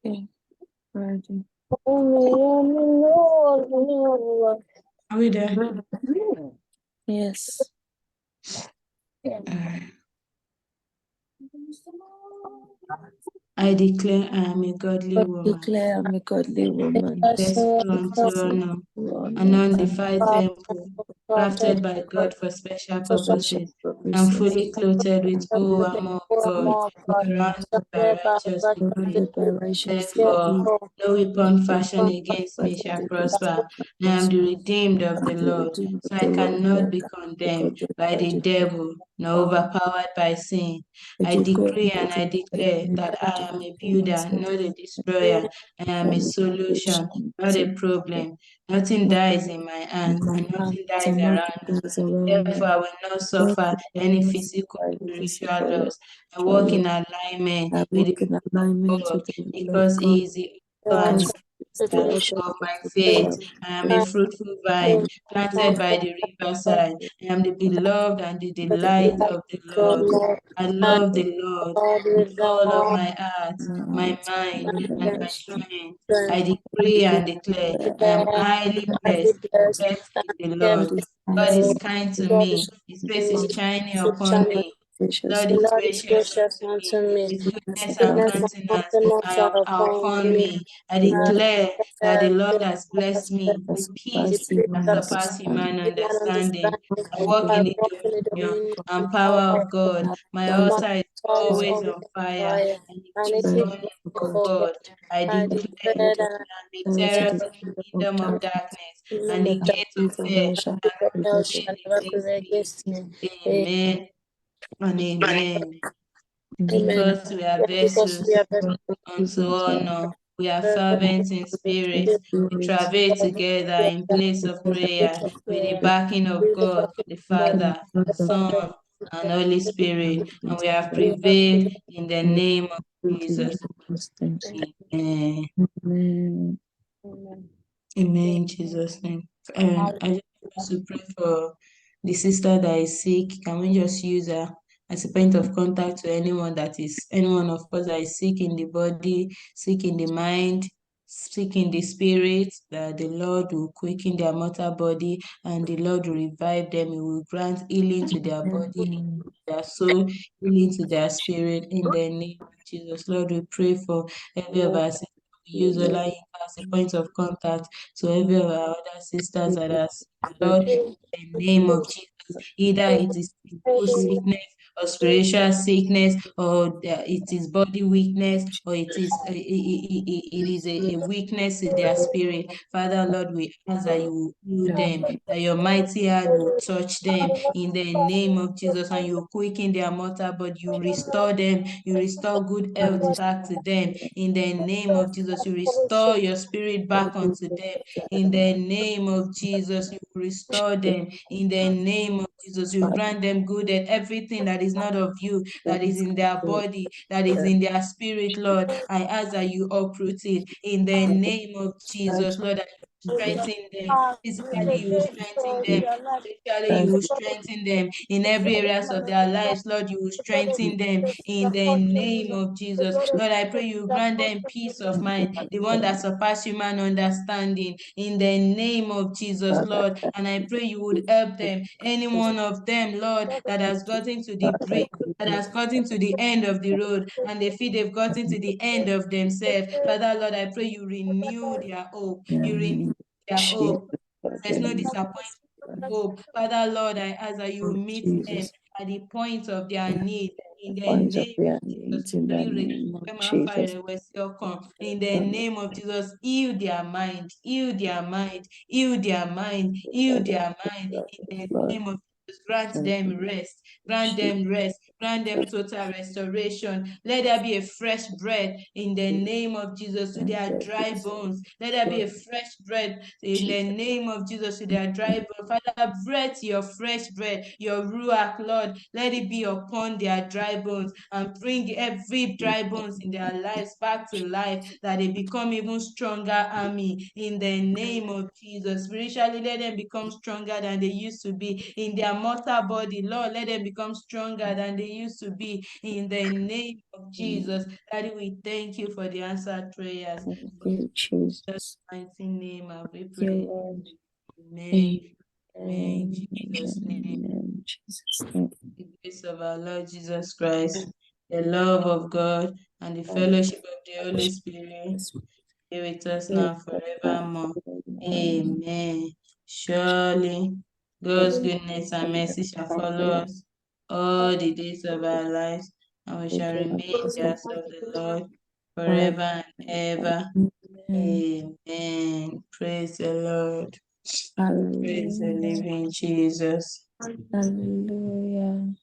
Okay. Ready. Are we there? Yes. I declare I am a godly I woman, declare I'm a godly woman. destined unto honor, an undefiled temple, crafted by God for special purposes. I'm fully clothed with whole armor of God, surrounded by righteousness. Surrounded by righteousness. Therefore, no weapon fashioned against me shall prosper. I am the redeemed of the Lord, so I cannot be condemned by the devil, nor overpowered by sin. I decree and I declare that I am a builder, not a destroyer. I am a solution, not a problem. Nothing dies in my hands, and nothing dies around me. Therefore, I will not suffer any physical or spiritual loss. I walk in alignment I with the walk in will alignment of God with the will of because God. He is the author and the Because the finisher author of my of faith. the I am a fruitful vine planted by the riverside. I am the beloved and the delight of the Lord. I love the Lord with all of my heart, my mind, and my strength. I decree and declare I am highly blessed, blessed in the Lord. God is kind to me. His face is shining upon me. Lord The is Lord is gracious gracious unto me. unto me. His goodness and Goodness and countenance countenance are are upon upon me. me. I And declare that the the Lord has blessed me with the peace peace that that surpasses human human understanding. understanding. I walk I in the walk in the dominion dominion and of power God. of God. My My altar is soul is always always on on fire, fire, and it and keeps it is burning for before God. God. I I declare declare that that I am a terror to the kingdom of darkness, and the gate of hell shall not hell shall prevail never against prevail me. against me. Amen and amen. Amen. Because we are Because we vessels are very unto honor, we are very fervent in spirit. We travail together in place of prayer with the backing of God, the Father, the Son, and Holy Spirit, and we have prevailed in the name of Jesus. Amen. Amen. Amen in Jesus' name. I just want us to pray for the sister that is sick. Can we just use her as a point of contact to anyone of us that is sick in the body, sick in the mind, sick in the spirit, that the Lord will quicken their mortal body and the Lord will revive them. He will grant healing to their body, their soul, healing to their spirit in the name of Jesus. Lord, we pray for every of us. We use Ola as a point of contact to every of our other sisters that are sick. Lord, in the name of Jesus, either it is physical sickness or spiritual sickness, or it is body weakness, or it is a weakness in their spirit. Father, Lord, we ask that you will heal them, that your mighty hand will touch them in the name of Jesus, and you quicken their mortal, but you restore them, you restore good health back to them in the name of Jesus. You restore your spirit back unto them in the name of Jesus. You restore them in the name of Jesus. You grant them good and everything that is not of you, that is in their body, that is in their spirit, Lord. I ask that you uproot it in the name of Jesus, Lord. That you strengthen them physically, you will strengthen them spiritually, you will strengthen them in every areas of their lives, Lord. You will strengthen them in the name of Jesus, Lord. I pray you grant them peace of mind, the one that surpasses human understanding, in the name of Jesus, Lord. And I pray you would help them, any one of them, Lord, that has gotten to the brink, that has gotten to the end of the road, and they feel they've gotten to the end of themselves. Father, Lord, I pray you renew their hope. You renew their hope. There's no disappointment in hope. Father, Lord, I ask that you meet them at the point of their need. In the name of Jesus, in the name of Jesus, heal their mind, heal their mind, heal their mind, heal their mind. In the name of Jesus, grant them rest, grant them rest, grant them total restoration. Let there be a fresh breath in the name of Jesus to their dry bones. Let there be a fresh breath in the name of Jesus to their dry bones. Father, breathe your fresh breath, your ruach, Lord. Let it be upon their dry bones and bring every dry bones in their lives back to life, that they become even stronger army in the name of Jesus. Spiritually, let them become stronger than they used to be. In their mortal body, Lord, let them become stronger than they used to be in the name of Jesus. Daddy, we thank you for the answered prayers. In Jesus' mighty name, I will pray. Amen. Amen. Jesus' name. The grace of our Lord Jesus Christ, the love of God, and the fellowship of the Holy Spirit be with us now forevermore. Amen. Surely God's goodness and mercy shall follow us all the days of our lives, and we shall remain in the house of the Lord forever and ever. Amen. Praise the Lord. Praise the living Jesus. Hallelujah.